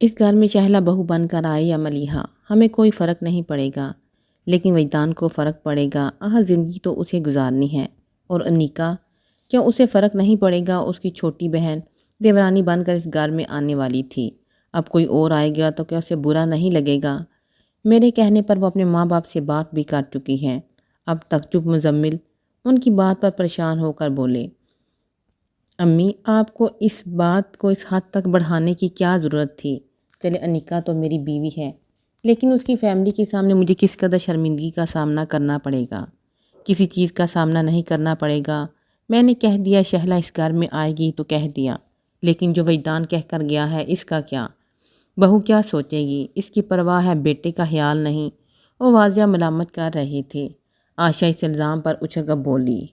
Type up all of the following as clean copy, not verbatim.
اس گھر میں شہلا بہو بن کر آئے یا ملیحہ ہمیں کوئی فرق نہیں پڑے گا، لیکن وجدان کو فرق پڑے گا، ہر زندگی تو اسے گزارنی ہے۔ اور انیکا، کیا اسے فرق نہیں پڑے گا؟ اس کی چھوٹی بہن دیورانی بن کر اس گھر میں آنے والی تھی، اب کوئی اور آئے گا تو کیا اسے برا نہیں لگے گا؟ میرے کہنے پر وہ اپنے ماں باپ سے بات بھی کر چکی ہیں۔ اب تک چپ مزمل ان کی بات پر پریشان ہو کر بولے، امی آپ کو اس بات کو اس حد تک بڑھانے کی کیا ضرورت تھی؟ چلے انیکا تو میری بیوی ہے، لیکن اس کی فیملی کے سامنے مجھے کس قدر شرمندگی کا سامنا کرنا پڑے گا؟ کسی چیز کا سامنا نہیں کرنا پڑے گا۔ میں نے کہہ دیا شہلا اس گھر میں آئے گی تو کہہ دیا، لیکن جو وجدان کہہ کر گیا ہے اس کا کیا؟ بہو کیا سوچے گی؟ اس کی پرواہ ہے بیٹے کا خیال نہیں۔ وہ واضح ملامت کر رہے تھے۔ آشا اس الزام پر اچھل کر بولی،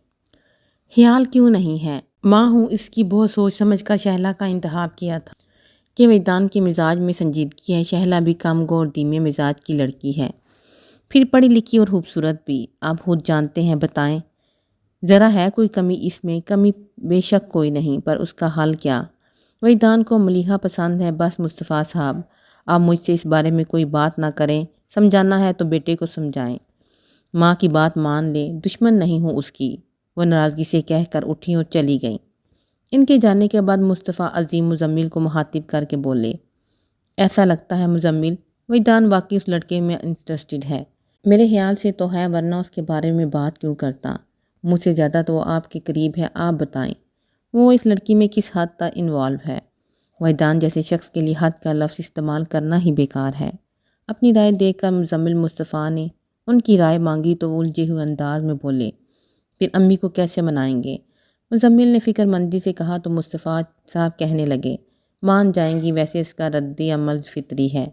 خیال کیوں نہیں ہے؟ ماں ہوں، اس کی بہت سوچ سمجھ کر شہلا کا انتخاب کیا تھا کہ وجدان کے مزاج میں سنجیدگی ہے۔ شہلا بھی کم گو اور دھیمے مزاج کی لڑکی ہے، پھر پڑھی لکھی اور خوبصورت بھی۔ آپ خود جانتے ہیں، بتائیں ذرا ہے کوئی کمی اس میں؟ کمی بے شک کوئی نہیں، پر اس کا حل کیا؟ وجدان کو ملیحہ پسند ہے، بس مصطفیٰ صاحب آپ مجھ سے اس بارے میں کوئی بات نہ کریں، سمجھانا ہے تو بیٹے کو سمجھائیں، ماں کی بات مان لیں، دشمن نہیں ہوں اس کی۔ وہ ناراضگی سے کہہ کر اٹھیں اور چلی گئیں۔ ان کے جانے کے بعد مصطفیٰ عظیم مزمل کو مخاطب کر کے بولے، ایسا لگتا ہے مزمل وجدان واقعی اس لڑکے میں انٹرسٹڈ ہے۔ میرے خیال سے تو ہے، ورنہ اس کے بارے میں بات کیوں کرتا؟ مجھ سے زیادہ تو وہ آپ کے قریب ہے، آپ بتائیں وہ اس لڑکی میں کس حد تک انوالو ہے؟ وجدان جیسے شخص کے لیے حد کا لفظ استعمال کرنا ہی بیکار ہے۔ اپنی رائے دے کر مزمل مصطفیٰ نے ان کی رائے مانگی تو وہ الجھے ہوئے انداز میں بولے، پھر امی کو کیسے منائیں گے؟ مزمل نے فکر مندی سے کہا تو مصطفیٰ صاحب کہنے لگے، مان جائیں گی، ویسے اس کا رد عمل فطری ہے۔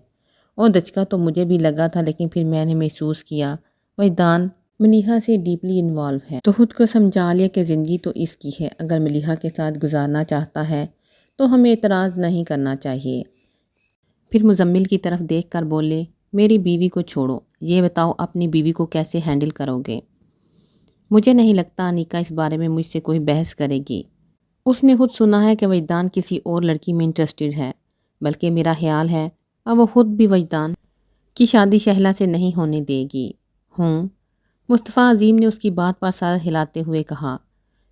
اور دھچکا تو مجھے بھی لگا تھا، لیکن پھر میں نے محسوس کیا وجدان ملیحہ سے ڈیپلی انوالو ہے، تو خود کو سمجھا لیا کہ زندگی تو اس کی ہے، اگر ملیحہ کے ساتھ گزارنا چاہتا ہے تو ہمیں اعتراض نہیں کرنا چاہیے۔ پھر مزمل کی طرف دیکھ کر بولے، میری بیوی کو چھوڑو، یہ بتاؤ اپنی بیوی کو کیسے ہینڈل کرو گے؟ مجھے نہیں لگتا انیکا اس بارے میں مجھ سے کوئی بحث کرے گی۔ اس نے خود سنا ہے کہ وجدان کسی اور لڑکی میں انٹرسٹڈ ہے، بلکہ میرا خیال ہے اب وہ خود بھی وجدان کی شادی شہلا سے نہیں ہونے دے گی۔ مصطفیٰ عظیم نے اس کی بات پر سر ہلاتے ہوئے کہا۔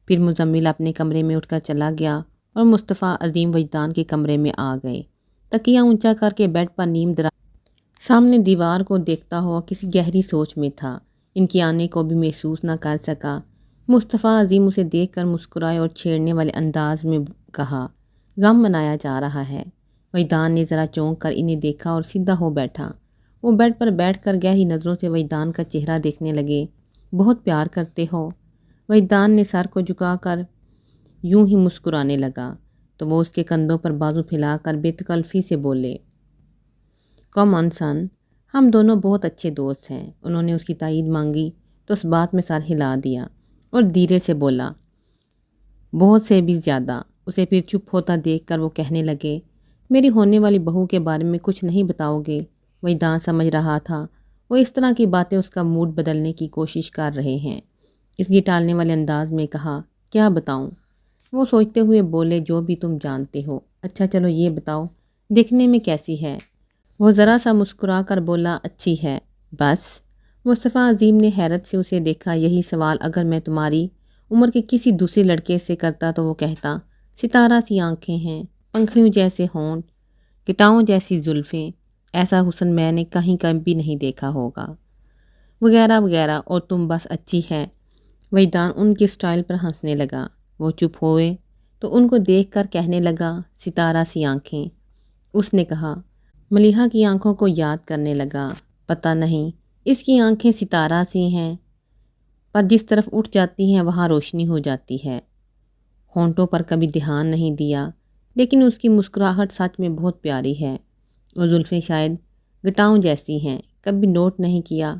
پھر مزمل اپنے کمرے میں اٹھ کر چلا گیا اور مصطفیٰ عظیم وجدان کے کمرے میں آ گئے۔ تکیہ اونچا کر کے بیڈ پر نیم دراز سامنے دیوار کو دیکھتا ہوا کسی گہری سوچ میں تھا۔ ان کے آنے کو بھی محسوس نہ کر سکا۔ مصطفیٰ عظیم اسے دیکھ کر مسکرائے اور چھیڑنے والے انداز میں کہا، غم منایا جا رہا ہے؟ وجدان نے ذرا چونک کر انہیں دیکھا اور سیدھا ہو بیٹھا۔ وہ بیڈ پر بیٹھ کر گہری نظروں سے وجدان کا چہرہ دیکھنے لگے۔ بہت پیار کرتے ہو؟ وجدان نے سر کو جھکا کر یوں ہی مسکرانے لگا تو وہ اس کے کندھوں پر بازو پھیلا کر بے تکلفی سے بولے، کم آن سن، ہم دونوں بہت اچھے دوست ہیں۔ انہوں نے اس کی تائید مانگی تو اس بات میں سر ہلا دیا اور دھیرے سے بولا، بہت سے بھی زیادہ۔ اسے پھر چپ ہوتا دیکھ کر وہ کہنے لگے، میری ہونے والی بہو کے بارے میں کچھ نہیں بتاؤ گے؟ وجدان سمجھ رہا تھا وہ اس طرح کی باتیں اس کا موڈ بدلنے کی کوشش کر رہے ہیں، اس لیے ٹالنے والے انداز میں کہا، کیا بتاؤں؟ وہ سوچتے ہوئے بولے، جو بھی تم جانتے ہو۔ اچھا چلو یہ بتاؤ، دیکھنے میں کیسی ہے؟ وہ ذرا سا مسکرا کر بولا، اچھی ہے، بس۔ مصطفیٰ عظیم نے حیرت سے اسے دیکھا۔ یہی سوال اگر میں تمہاری عمر کے کسی دوسرے لڑکے سے کرتا تو وہ کہتا، ستارہ سی آنکھیں ہیں، پنکھڑیوں جیسے ہونٹ، کٹاؤں جیسی زلفیں، ایسا حسن میں نے کہیں کبھی نہیں دیکھا ہوگا، وغیرہ وغیرہ، اور تم بس اچھی ہے۔ وجدان ان کے سٹائل پر ہنسنے لگا۔ وہ چپ ہوئے تو ان کو دیکھ کر کہنے لگا، ستارہ سی آنکھیں۔ اس نے کہا، ملیحہ کی آنکھوں کو یاد کرنے لگا، پتہ نہیں اس کی آنکھیں ستارہ سی ہیں، پر جس طرف اٹھ جاتی ہیں وہاں روشنی ہو جاتی ہے۔ ہونٹوں پر کبھی دھیان نہیں دیا، لیکن اس کی مسکراہٹ سچ میں بہت پیاری ہے۔ اور زلفیں شاید گٹاؤں جیسی ہیں، کبھی نوٹ نہیں کیا؟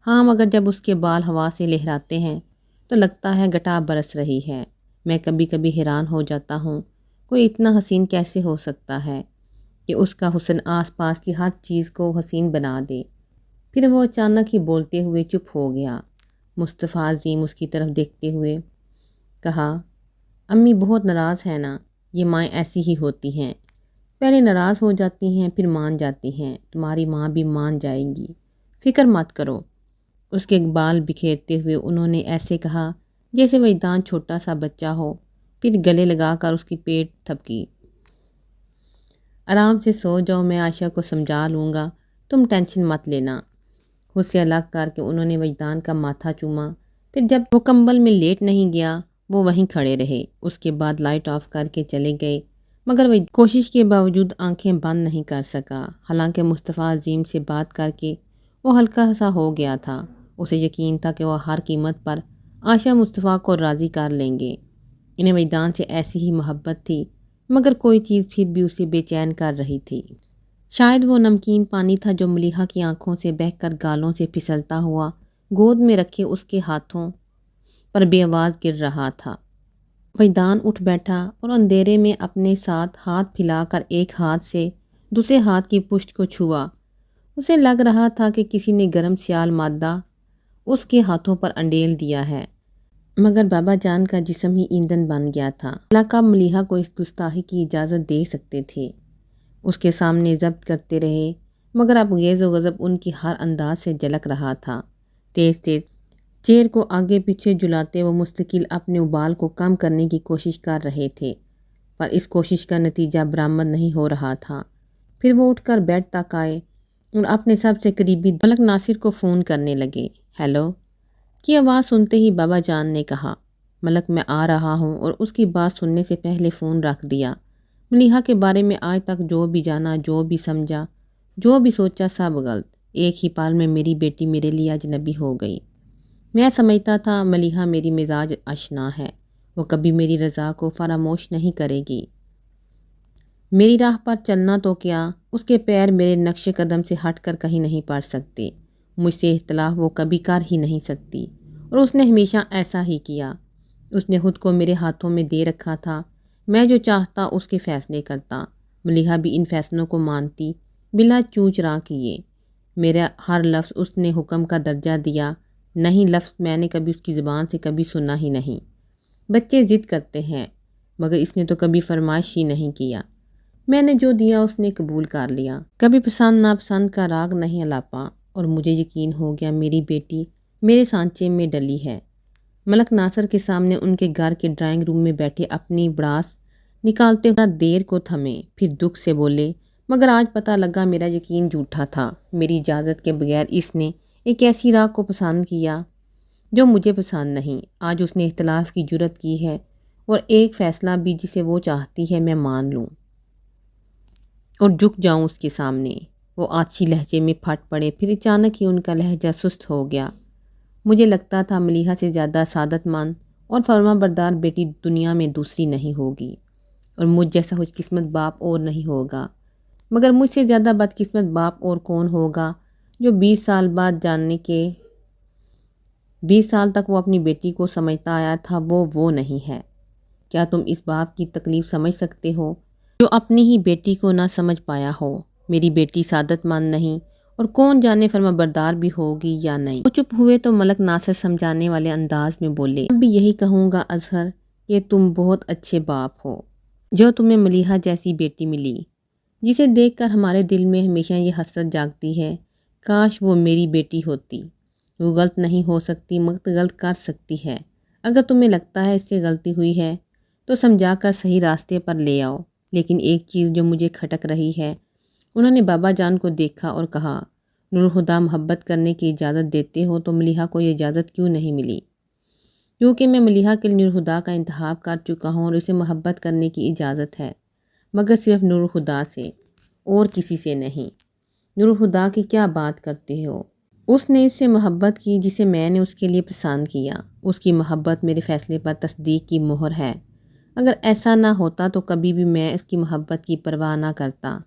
ہاں، مگر جب اس کے بال ہوا سے لہراتے ہیں تو لگتا ہے گٹا برس رہی ہے۔ میں کبھی کبھی حیران ہو جاتا ہوں، کوئی اتنا حسین کیسے ہو سکتا ہے کہ اس کا حسن آس پاس کی ہر چیز کو حسین بنا دے۔ پھر وہ اچانک ہی بولتے ہوئے چپ ہو گیا۔ مصطفیٰ عظیم اس کی طرف دیکھتے ہوئے کہا، امی بہت ناراض ہے نا؟ یہ مائیں ایسی ہی ہوتی ہیں، پہلے ناراض ہو جاتی ہیں پھر مان جاتی ہیں، تمہاری ماں بھی مان جائے گی، فکر مت کرو۔ اس کے بال بکھیرتے ہوئے انہوں نے ایسے کہا جیسے وجدان چھوٹا سا بچہ ہو، پھر گلے لگا کر اس کی پیٹ تھپکی۔ آرام سے سو جاؤ، میں عائشہ کو سمجھا لوں گا، تم ٹینشن مت لینا۔ خود سے الگ کر کے انہوں نے وجدان کا ماتھا چوما، پھر جب وہ کمبل میں لیٹ نہیں گیا وہ وہیں کھڑے رہے۔ اس کے بعد لائٹ آف کر کے چلے گئے، مگر وہ کوشش کے باوجود آنکھیں بند نہیں کر سکا۔ حالانکہ مصطفیٰ عظیم سے بات کر کے وہ ہلکا سا ہو گیا تھا، اسے یقین تھا کہ وہ ہر قیمت پر عائشہ مصطفیٰ کو راضی کر لیں گے۔ انہیں وجدان سے ایسی ہی محبت تھی، مگر کوئی چیز پھر بھی اسے بے چین کر رہی تھی۔ شاید وہ نمکین پانی تھا جو ملیحہ کی آنکھوں سے بہہ کر گالوں سے پھسلتا ہوا گود میں رکھے اس کے ہاتھوں پر بے آواز گر رہا تھا۔ وجدان اٹھ بیٹھا اور اندھیرے میں اپنے ساتھ ہاتھ پھیلا کر ایک ہاتھ سے دوسرے ہاتھ کی پشت کو چھوا۔ اسے لگ رہا تھا کہ کسی نے گرم سیال مادہ اس کے ہاتھوں پر انڈیل دیا ہے، مگر بابا جان کا جسم ہی ایندھن بن گیا تھا۔ اللہ کب ملیحہ کو اس گستاخی کی اجازت دے سکتے تھے؟ اس کے سامنے ضبط کرتے رہے، مگر اب غیظ و غضب ان کی ہر انداز سے جھلک رہا تھا۔ تیز تیز چیر کو آگے پیچھے جھلاتے وہ مستقل اپنے ابال کو کم کرنے کی کوشش کر رہے تھے، پر اس کوشش کا نتیجہ برآمد نہیں ہو رہا تھا۔ پھر وہ اٹھ کر بیڈ تک آئے اور اپنے سب سے قریبی ملک ناصر کو فون کرنے لگے۔ ہیلو کی آواز سنتے ہی بابا جان نے کہا، ملک میں آ رہا ہوں، اور اس کی بات سننے سے پہلے فون رکھ دیا۔ ملیحہ کے بارے میں آج تک جو بھی جانا، جو بھی سمجھا، جو بھی سوچا، سب غلط۔ ایک ہی پال میں میری بیٹی میرے لیے اجنبی ہو گئی۔ میں سمجھتا تھا ملیحہ میری مزاج آشنا ہے، وہ کبھی میری رضا کو فراموش نہیں کرے گی۔ میری راہ پر چلنا تو کیا، اس کے پیر میرے نقش قدم سے ہٹ کر کہیں نہیں پڑ سکتے۔ مجھ سے اختلاف وہ کبھی کر ہی نہیں سکتی، اور اس نے ہمیشہ ایسا ہی کیا۔ اس نے خود کو میرے ہاتھوں میں دے رکھا تھا، میں جو چاہتا اس کے فیصلے کرتا۔ ملیحہ بھی ان فیصلوں کو مانتی، بلا چوں چرا کیے۔ میرا ہر لفظ اس نے حکم کا درجہ دیا، نہیں لفظ میں نے کبھی اس کی زبان سے کبھی سنا ہی نہیں۔ بچے ضد کرتے ہیں، مگر اس نے تو کبھی فرمائش ہی نہیں کیا۔ میں نے جو دیا اس نے قبول کر لیا، کبھی پسند ناپسند کا راگ نہیں الاپا، اور مجھے یقین ہو گیا میری بیٹی میرے سانچے میں ڈلی ہے۔ ملک ناصر کے سامنے ان کے گھر کے ڈرائنگ روم میں بیٹھے اپنی بڑاس نکالتے ہوئے دیر کو تھمے، پھر دکھ سے بولے، مگر آج پتہ لگا میرا یقین جھوٹا تھا۔ میری اجازت کے بغیر اس نے ایک ایسی راہ کو پسند کیا جو مجھے پسند نہیں۔ آج اس نے اختلاف کی جرات کی ہے، اور ایک فیصلہ بھی جسے وہ چاہتی ہے میں مان لوں اور جھک جاؤں اس کے سامنے۔ وہ آچھی لہجے میں پھٹ پڑے، پھر اچانک ہی ان کا لہجہ سست ہو گیا۔ مجھے لگتا تھا ملیحہ سے زیادہ سعادت مند اور فرما بردار بیٹی دنیا میں دوسری نہیں ہوگی، اور مجھ جیسا خوش قسمت باپ اور نہیں ہوگا، مگر مجھ سے زیادہ بدقسمت باپ اور کون ہوگا جو 20 سال بعد جاننے کے 20 سال تک وہ اپنی بیٹی کو سمجھتا آیا تھا وہ نہیں ہے۔ کیا تم اس باپ کی تکلیف سمجھ سکتے ہو جو اپنی ہی بیٹی کو نہ سمجھ پایا ہو؟ میری بیٹی سعادت مند نہیں، اور کون جانے فرما بردار بھی ہوگی یا نہیں۔ وہ چپ ہوئے تو ملک ناصر سمجھانے والے انداز میں بولے، اب بھی یہی کہوں گا اظہر کہ تم بہت اچھے باپ ہو جو تمہیں ملیحہ جیسی بیٹی ملی، جسے دیکھ کر ہمارے دل میں ہمیشہ یہ حسرت جاگتی ہے، کاش وہ میری بیٹی ہوتی۔ وہ غلط نہیں ہو سکتی مگر غلط کر سکتی ہے۔ اگر تمہیں لگتا ہے اس سے غلطی ہوئی ہے تو سمجھا کر صحیح راستے پر لے آؤ، لیکن ایک چیز جو مجھے کھٹک رہی ہے۔ انہوں نے بابا جان کو دیکھا اور کہا، نور خدا محبت کرنے کی اجازت دیتے ہو تو ملیحہ کو یہ اجازت کیوں نہیں ملی؟ کیونکہ میں ملیحہ کے لیے نور خدا کا انتخاب کر چکا ہوں، اور اسے محبت کرنے کی اجازت ہے، مگر صرف نور خدا سے اور کسی سے نہیں۔ نور خدا کی کیا بات کرتے ہو؟ اس نے اس سے محبت کی جسے میں نے اس کے لیے پسند کیا۔ اس کی محبت میرے فیصلے پر تصدیق کی مہر ہے۔ اگر ایسا نہ ہوتا تو کبھی بھی میں اس کی محبت کی پرواہ نہ کرتا۔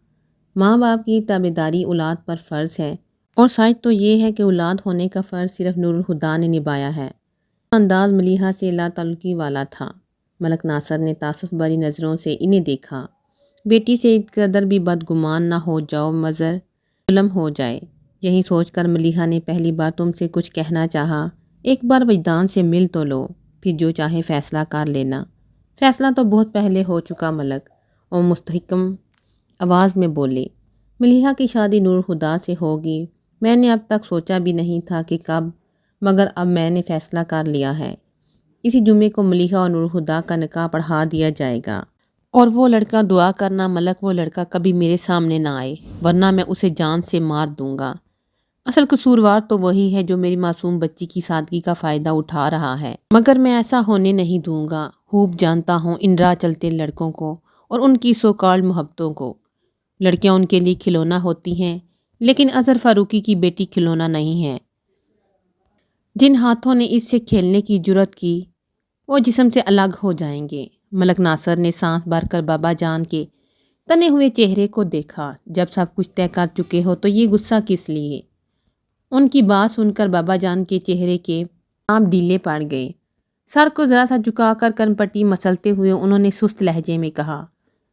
ماں باپ کی تابعداری اولاد پر فرض ہے، اور سچ تو یہ ہے کہ اولاد ہونے کا فرض صرف نور الہدیٰ نے نبھایا ہے۔ انداز ملیحہ سے لا تعلقی والا تھا۔ ملک ناصر نے تعصب بھری نظروں سے انہیں دیکھا۔ بیٹی سے اس قدر بھی بدگمان نہ ہو جاؤ مظہر ظلم ہو جائے۔ یہی سوچ کر ملیحہ نے پہلی بار تم سے کچھ کہنا چاہا، ایک بار وجدان سے مل تو لو، پھر جو چاہے فیصلہ کر لینا۔ فیصلہ تو بہت پہلے ہو چکا ملک، اور مستحکم آواز میں بولے۔ ملیحہ کی شادی نور الہدیٰ سے ہوگی۔ میں نے اب تک سوچا بھی نہیں تھا کہ کب، مگر اب میں نے فیصلہ کر لیا ہے۔ اسی جمعے کو ملیحہ اور نور الہدیٰ کا نکاح پڑھا دیا جائے گا، اور وہ لڑکا، دعا کرنا ملک وہ لڑکا کبھی میرے سامنے نہ آئے، ورنہ میں اسے جان سے مار دوں گا۔ اصل قصوروار تو وہی ہے جو میری معصوم بچی کی سادگی کا فائدہ اٹھا رہا ہے، مگر میں ایسا ہونے نہیں دوں گا۔ خوب جانتا ہوں ان راہ چلتے لڑکوں کو اور ان کی سو کالڈ محبتوں کو۔ لڑکیاں ان کے لیے کھلونا ہوتی ہیں، لیکن اظہر فاروقی کی بیٹی کھلونا نہیں ہے۔ جن ہاتھوں نے اس سے کھیلنے کی جرت کی وہ جسم سے الگ ہو جائیں گے۔ ملک ناصر نے سانس بھر کر بابا جان کے تنے ہوئے چہرے کو دیکھا۔ جب سب کچھ طے کر چکے ہو تو یہ غصہ کس لیے؟ ان کی بات سن کر بابا جان کے چہرے کے آپ ڈھیلے پڑ گئے۔ سر کو ذرا سا جھکا کر کن پٹی مسلتے ہوئے انہوں نے سست لہجے میں کہا،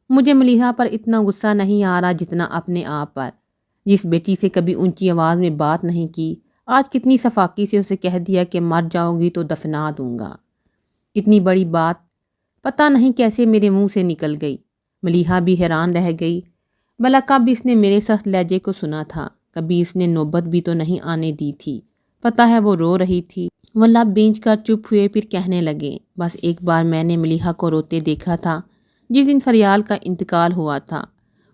مجھے ملیحہ پر اتنا غصہ نہیں آ رہا جتنا اپنے آپ پر۔ جس بیٹی سے کبھی اونچی آواز میں بات نہیں کی، آج کتنی صفاقی سے اسے کہہ دیا کہ مر جاؤ گی تو دفنا دوں گا۔ اتنی بڑی بات پتہ نہیں کیسے میرے منہ سے نکل گئی۔ ملیحہ بھی حیران رہ گئی۔ بھلا کب اس نے میرے سخت لہجے کو سنا تھا؟ کبھی اس نے نوبت بھی تو نہیں آنے دی تھی۔ پتہ ہے وہ رو رہی تھی۔ وہ لب بھینچ کر چپ ہوئے، پھر کہنے لگے، بس ایک بار میں نے ملیحہ کو روتے دیکھا تھا جس دن فریال کا انتقال ہوا تھا۔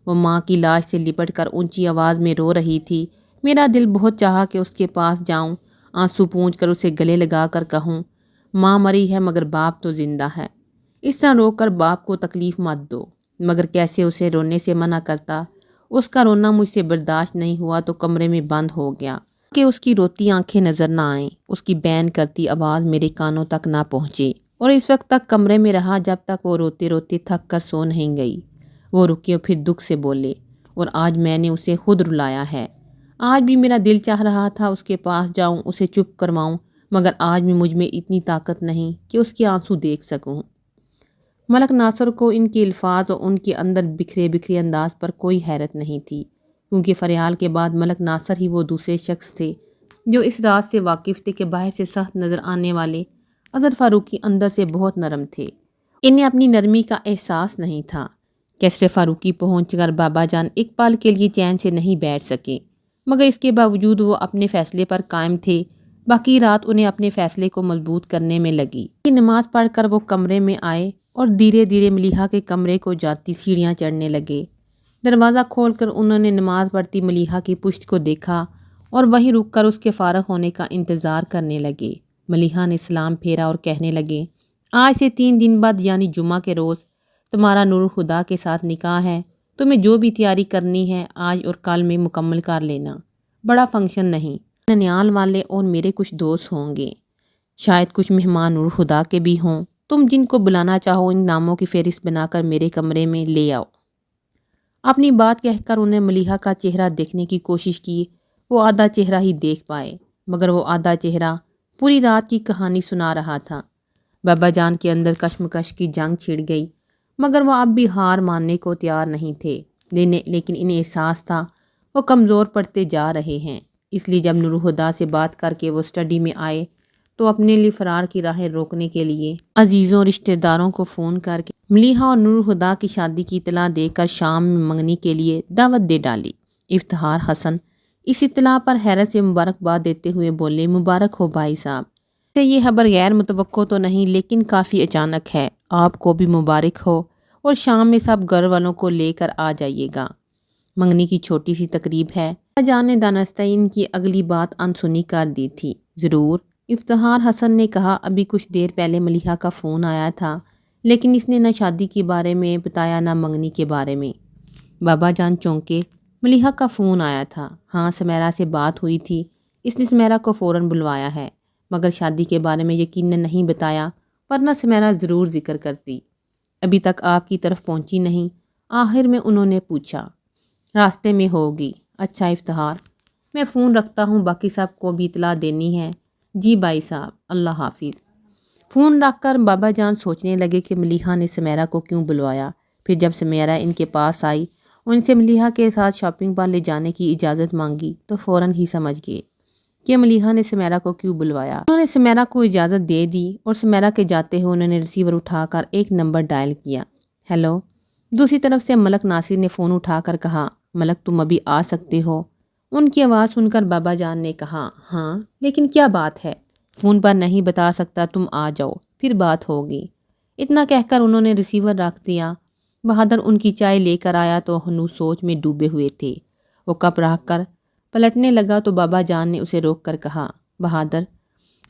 وہ ماں کی لاش سے لپٹ کر اونچی آواز میں رو رہی تھی۔ میرا دل بہت چاہا کہ اس کے پاس جاؤں، آنسو پونچھ کر اسے گلے لگا کر کہوں، ماں مری ہے مگر باپ تو زندہ ہے۔ اس طرح رو کر باپ کو تکلیف مت دو۔ مگر کیسے اسے رونے سے منع کرتا؟ اس کا رونا مجھ سے برداشت نہیں ہوا تو کمرے میں بند ہو گیا کہ اس کی روتی آنکھیں نظر نہ آئیں، اس کی بین کرتی آواز میرے کانوں تک نہ پہنچے، اور اس وقت تک کمرے میں رہا جب تک وہ روتے روتے تھک کر سو نہیں گئی۔ وہ رکے اور پھر دکھ سے بولے، اور آج میں نے اسے خود رلایا ہے۔ آج بھی میرا دل چاہ رہا تھا اس کے پاس جاؤں، اسے چپ کرواؤں، مگر آج بھی مجھ میں اتنی طاقت نہیں کہ اس کے آنسو دیکھ سکوں۔ ملک ناصر کو ان کے الفاظ اور ان کے اندر بکھرے بکھرے انداز پر کوئی حیرت نہیں تھی، کیونکہ فریال کے بعد ملک ناصر ہی وہ دوسرے شخص تھے جو اس راز سے واقف تھے کہ باہر سے سخت نظر آنے والے اظہر فاروقی اندر سے بہت نرم تھے۔ انہیں اپنی نرمی کا احساس نہیں تھا۔ کیسر فاروقی پہنچ کر بابا جان ایک پل کے لیے چین سے نہیں بیٹھ سکے، مگر اس کے باوجود وہ اپنے فیصلے پر قائم تھے۔ باقی رات انہیں اپنے فیصلے کو مضبوط کرنے میں لگی۔ نماز پڑھ کر وہ کمرے میں آئے اور دھیرے دھیرے ملیحہ کے کمرے کو جاتی سیڑھیاں چڑھنے لگے۔ دروازہ کھول کر انہوں نے نماز پڑھتی ملیحہ کی پشت کو دیکھا اور وہیں رک کر اس کے فارغ ہونے کا انتظار کرنے لگے۔ ملیحہ نے سلام پھیرا اور کہنے لگے، آج سے 3 دن بعد یعنی جمعہ کے روز تمہارا نور الہدیٰ کے ساتھ نکاح ہے۔ تمہیں جو بھی تیاری کرنی ہے آج اور کل میں مکمل کر لینا۔ بڑا فنکشن نہیں، ننیال والے اور میرے کچھ دوست ہوں گے، شاید کچھ مہمان نور الہدیٰ کے بھی ہوں۔ تم جن کو بلانا چاہو ان ناموں کی فہرست بنا کر میرے کمرے میں لے آؤ۔ اپنی بات کہہ کر انہیں ملیحہ کا چہرہ دیکھنے کی کوشش کی۔ وہ آدھا چہرہ ہی دیکھ پائے، مگر وہ آدھا چہرہ پوری رات کی کہانی سنا رہا تھا۔ بابا جان کے اندر کشمکش کی جنگ چھڑ گئی، مگر وہ اب بھی ہار ماننے کو تیار نہیں تھے، لیکن انہیں احساس تھا وہ کمزور پڑتے جا رہے ہیں۔ اس لیے جب نور الہدیٰ سے بات کر کے وہ اسٹڈی میں آئے تو اپنے لیے فرار کی راہیں روکنے کے لیے عزیزوں رشتہ داروں کو فون کر کے ملیحہ اور نور الہدیٰ کی شادی کی اطلاع دے کر شام میں منگنی کے لیے دعوت دے ڈالی۔ افتخار حسن اس اطلاع پر حیرت سے مبارکباد دیتے ہوئے بولے، مبارک ہو بھائی صاحب، سے یہ خبر غیر متوقع تو نہیں لیکن کافی اچانک ہے۔ آپ کو بھی مبارک ہو، اور شام میں سب گھر والوں کو لے کر آ جائیے گا۔ منگنی کی چھوٹی سی تقریب ہے۔ جان نے دانستہ ان کی اگلی بات انسنی کر دی تھی۔ ضرور، افتخار حسن نے کہا، ابھی کچھ دیر پہلے ملیحہ کا فون آیا تھا، لیکن اس نے نہ شادی کے بارے میں بتایا نہ منگنی کے بارے میں۔ بابا جان چونکے، ملیحہ کا فون آیا تھا، ہاں سمیرہ سے بات ہوئی تھی، اس نے سمیرہ کو فوراً بلوایا ہے، مگر شادی کے بارے میں یقیناً نہیں بتایا، ورنہ سمیرہ ضرور ذکر کرتی۔ ابھی تک آپ کی طرف پہنچی نہیں؟ آخر میں انہوں نے پوچھا۔ راستے میں ہوگی۔ اچھا افتخار، میں فون رکھتا ہوں، باقی سب کو بھی اطلاع دینی ہے۔ جی بھائی صاحب، اللہ حافظ۔ فون رکھ کر بابا جان سوچنے لگے کہ ملیحہ نے سمیرہ کو کیوں بلوایا۔ پھر جب سمیرہ ان کے پاس آئی، ان سے ملیحہ کے ساتھ شاپنگ پر لے جانے کی اجازت مانگی تو فوراً ہی سمجھ گئے کہ ملیحہ نے سمیرہ کو کیوں بلوایا۔ انہوں نے سمیرہ کو اجازت دے دی اور سمیرہ کے جاتے ہوئے انہوں نے ریسیور اٹھا کر ایک نمبر ڈائل کیا۔ ہیلو، دوسری طرف سے ملک ناصر نے فون اٹھا کر کہا، ملک تم ابھی آ سکتے ہو؟ ان کی آواز سن کر بابا جان نے کہا، ہاں لیکن کیا بات ہے؟ فون پر نہیں بتا سکتا، تم آ جاؤ پھر بات ہوگی۔ اتنا کہہ کر انہوں نے ریسیور رکھ دیا۔ بہادر ان کی چائے لے کر آیا تو ہنو سوچ میں ڈوبے ہوئے تھے۔ وہ کپ رکھ کر پلٹنے لگا تو بابا جان نے اسے روک کر کہا، بہادر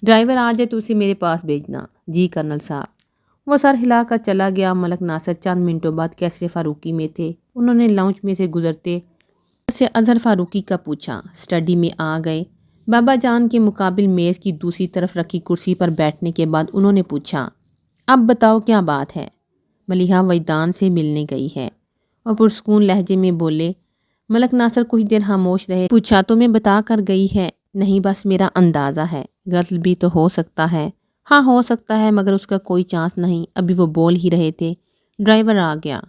ڈرائیور آ جائے تو اسے میرے پاس بھیجنا۔ جی کرنل صاحب۔ وہ سر ہلا کر چلا گیا۔ ملک ناصر چند منٹوں بعد کیسر فاروقی میں تھے۔ انہوں نے لاؤنج میں سے گزرتے سے اظہر فاروقی کا پوچھا۔ اسٹڈی میں آ گئے۔ بابا جان کے مقابل میز کی دوسری طرف رکھی کرسی پر بیٹھنے کے بعد انہوں نے پوچھا، اب بتاؤ کیا بات ہے؟ ملیحہ وجدان سے ملنے گئی ہے، اور پرسکون لہجے میں بولے۔ ملک ناصر کچھ دیر خاموش رہے۔ پوچھا تمہیں بتا کر گئی ہے؟ نہیں، بس میرا اندازہ ہے۔ غسل بھی تو ہو سکتا ہے؟ ہاں ہو سکتا ہے، مگر اس کا کوئی چانس نہیں۔ ابھی وہ بول ہی رہے تھے، ڈرائیور آ گیا۔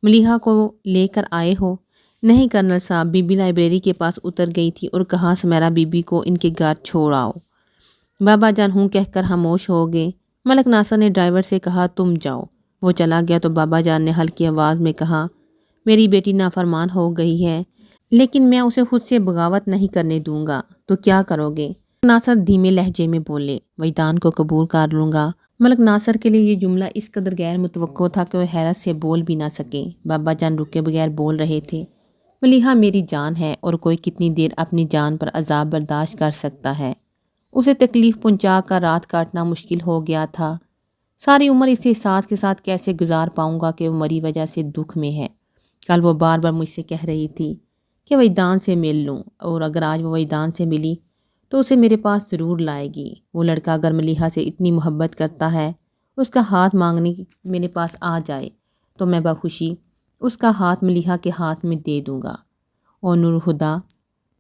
ملیحہ کو لے کر آئے ہو؟ نہیں کرنل صاحب، بی بی لائبریری کے پاس اتر گئی تھی اور کہا سمیرا بی بی کو ان کے گھر چھوڑ آؤ۔ بابا جان ہوں کہہ کر خاموش ہو گئے۔ ملک ناصر نے ڈرائیور سے کہا، تم جاؤ۔ وہ چلا گیا تو بابا جان نے ہلکی آواز میں کہا، میری بیٹی نافرمان ہو گئی ہے، لیکن میں اسے خود سے بغاوت نہیں کرنے دوں گا۔ تو کیا کرو گے؟ ناصر دھیمے لہجے میں بولے، وجدان کو قبول کر لوں گا۔ ملک ناصر کے لیے یہ جملہ اس قدر غیر متوقع تھا کہ وہ حیرت سے بول بھی نہ سکے۔ بابا جان رکے بغیر بول رہے تھے، ملیحہ میری جان ہے، اور کوئی کتنی دیر اپنی جان پر عذاب برداشت کر سکتا ہے؟ اسے تکلیف پہنچا کر رات کاٹنا مشکل ہو گیا تھا۔ ساری عمر اس احساس کے ساتھ کیسے گزار پاؤں گا کہ وہ مری وجہ سے دکھ میں ہے۔ کل وہ بار بار مجھ سے کہہ رہی تھی کہ وجدان سے مل لوں، اور اگر آج وہ وجدان سے ملی تو اسے میرے پاس ضرور لائے گی۔ وہ لڑکا اگر ملیحہ سے اتنی محبت کرتا ہے، اس کا ہاتھ مانگنے میرے پاس آ جائے تو میں بخوشی اس کا ہاتھ ملیحہ کے ہاتھ میں دے دوں گا۔ اور نور خدا،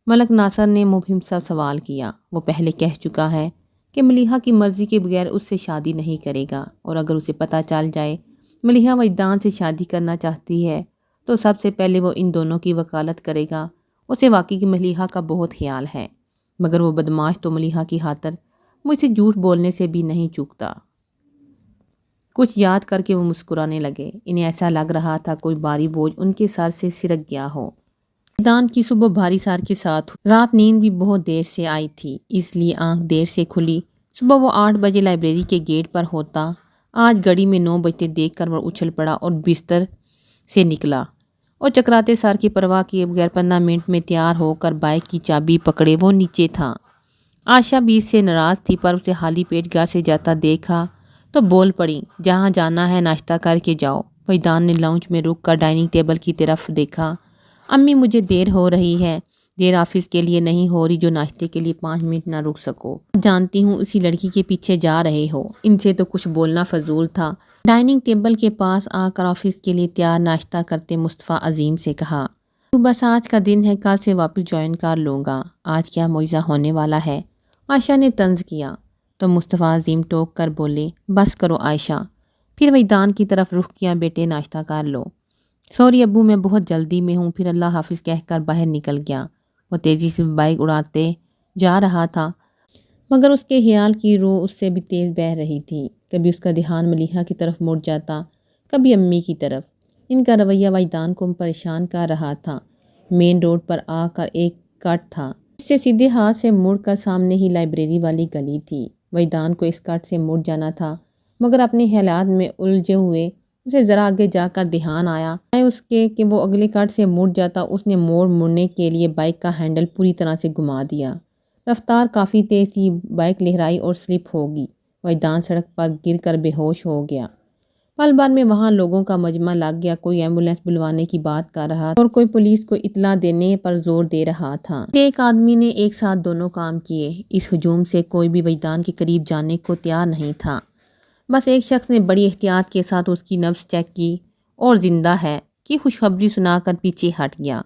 ملک ناصر نے مبہم سا سوال کیا، وہ پہلے کہہ چکا ہے کہ ملیحہ کی مرضی کے بغیر اس سے شادی نہیں کرے گا، اور اگر اسے پتہ چل جائے ملیحہ وجدان سے شادی کرنا چاہتی ہے تو سب سے پہلے وہ ان دونوں کی وکالت کرے گا۔ اسے واقعی کی ملیحہ کا بہت خیال ہے، مگر وہ بدماش تو ملیحہ کی خاطر مجھ سے جھوٹ بولنے سے بھی نہیں چوکتا۔ کچھ یاد کر کے وہ مسکرانے لگے۔ انہیں ایسا لگ رہا تھا کوئی بھاری بوجھ ان کے سر سے سرک گیا ہو۔ وجدان کی صبح بھاری سر کے ساتھ رات نیند بھی بہت دیر سے آئی تھی، اس لیے آنکھ دیر سے کھلی۔ صبح وہ 8 بجے لائبریری کے گیٹ پر ہوتا، آج گھڑی میں 9 بجتے دیکھ کر وہ اچھل پڑا اور بستر سے نکلا، اور چکراتے سر کی پرواہ کیے بغیر 15 منٹ میں تیار ہو کر بائک کی چابی پکڑے وہ نیچے تھا۔ عائشہ بھی اس سے ناراض تھی، پر اسے خالی پیٹ گھر سے جاتا دیکھا تو بول پڑی، جہاں جانا ہے ناشتہ کر کے جاؤ۔ وجدان نے لاؤنج میں رک کر ڈائننگ ٹیبل کی طرف دیکھا۔ امی مجھے دیر ہو رہی ہے۔ دیر آفس کے لیے نہیں ہو رہی جو ناشتے کے لیے 5 منٹ نہ رک سکو۔ جانتی ہوں اسی لڑکی کے پیچھے جا رہے ہو۔ ان سے تو کچھ بولنا فضول تھا۔ ڈائننگ ٹیبل کے پاس آ کر آفس کے لیے تیار ناشتہ کرتے مصطفیٰ عظیم سے کہا، تو بس آج کا دن ہے، کل سے واپس جوائن کر لوں گا۔ آج کیا معجزہ ہونے والا ہے؟ عائشہ نے طنز کیا تو مصطفیٰ عظیم ٹوک کر بولے، بس کرو عائشہ۔ پھر وجدان کی طرف رخ کیا، بیٹے ناشتہ کر لو۔ سوری ابو، میں بہت جلدی میں ہوں۔ پھر اللہ حافظ کہہ کر باہر نکل گیا۔ وہ تیزی سے بائک اڑاتے جا رہا تھا، مگر اس کے خیال کی رو اس سے بھی تیز بہہ رہی تھی۔ کبھی اس کا دھیان ملیحہ کی طرف مڑ جاتا، کبھی امی کی طرف۔ ان کا رویہ وجدان کو پریشان کر رہا تھا۔ مین روڈ پر آ کر ایک کٹ تھا، اس سے سیدھے ہاتھ سے مڑ کر سامنے ہی لائبریری والی گلی تھی۔ وجدان کو اس کٹ سے مڑ جانا تھا، مگر اپنے خیالات میں الجھے ہوئے اسے ذرا آگے جا کر دھیان آیا اس کے کہ وہ اگلے کٹ سے مڑ جاتا۔ اس نے مڑنے کے لیے بائک کا ہینڈل پوری طرح سے گھما دیا۔ رفتار کافی تیز تھی، بائک لہرائی اور سلپ ہوگی۔ وجدان سڑک پر گر کر بے ہوش ہو گیا۔ پل بعد میں وہاں لوگوں کا مجمع لگ گیا، کوئی ایمبولینس بلوانے کی بات کر رہا اور کوئی پولیس کو اطلاع دینے پر زور دے رہا تھا۔ ایک آدمی نے ایک ساتھ دونوں کام کیے۔ اس ہجوم سے کوئی بھی وجدان کے قریب جانے کو تیار نہیں تھا۔ بس ایک شخص نے بڑی احتیاط کے ساتھ اس کی نبض چیک کی اور زندہ ہے کی خوشخبری سنا کر پیچھے ہٹ گیا۔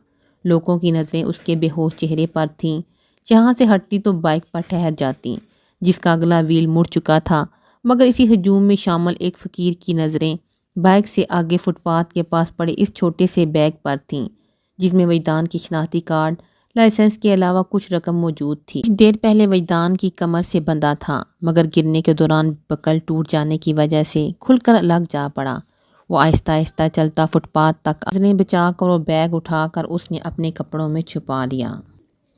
لوگوں کی نظریں اس کے بے ہوش چہرے پر تھیں۔ جہاں سے ہٹتی تو بائک پر ٹھہر جاتی، جس کا اگلا ویل مڑ چکا تھا، مگر اسی ہجوم میں شامل ایک فقیر کی نظریں بائک سے آگے فٹ پاتھ کے پاس پڑے اس چھوٹے سے بیگ پر تھیں، جس میں وجدان کی شناختی کارڈ، لائسنس کے علاوہ کچھ رقم موجود تھی۔ کچھ دیر پہلے وجدان کی کمر سے بندھا تھا، مگر گرنے کے دوران بکل ٹوٹ جانے کی وجہ سے کھل کر الگ جا پڑا۔ وہ آہستہ آہستہ چلتا فٹ پاتھ تک نے بچا کر وہ بیگ اٹھا کر اس نے اپنے کپڑوں میں چھپا لیا۔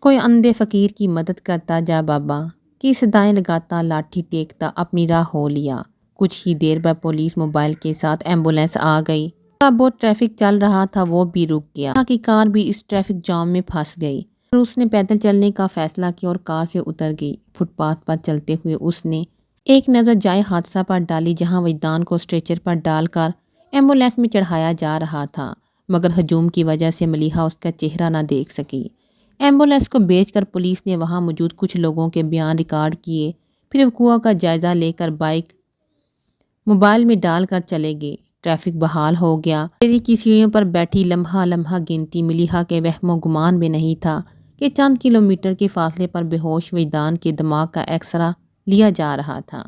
کوئی اندھے فقیر کی مدد کرتا جا بابا کی صدائیں لگاتا لاٹھی ٹیکتا اپنی راہ ہو لیا۔ کچھ ہی دیر بعد پولیس موبائل کے ساتھ ایمبولینس آ گئی۔ تھوڑا بہت ٹریفک چل رہا تھا وہ بھی رک گیا۔ یہاں کی کار بھی اس ٹریفک جام میں پھنس گئی اور اس نے پیدل چلنے کا فیصلہ کیا اور کار سے اتر گئی۔ فٹ پاتھ پر چلتے ہوئے اس نے ایک نظر جائے حادثہ پر ڈالی جہاں وجدان کو اسٹریچر پر ڈال کر ایمبولینس میں چڑھایا جا رہا تھا، مگر ہجوم کی وجہ سے ملیحہ اس کا چہرہ نہ دیکھ سکی۔ ایمبولینس کو بیچ کر پولیس نے وہاں موجود کچھ لوگوں کے بیان ریکارڈ کیے، پھر وقوع کا جائزہ لے کر بائک موبائل میں ڈال کر چلے گئے۔ ٹریفک بحال ہو گیا۔ ریری کی سیڑھیوں پر بیٹھی لمحہ لمحہ گنتی ملیحہ کے وہم و گمان میں نہیں تھا کہ چند کلومیٹر کے فاصلے پر بے ہوش وجدان کے دماغ کا ایکسرا لیا جا رہا تھا۔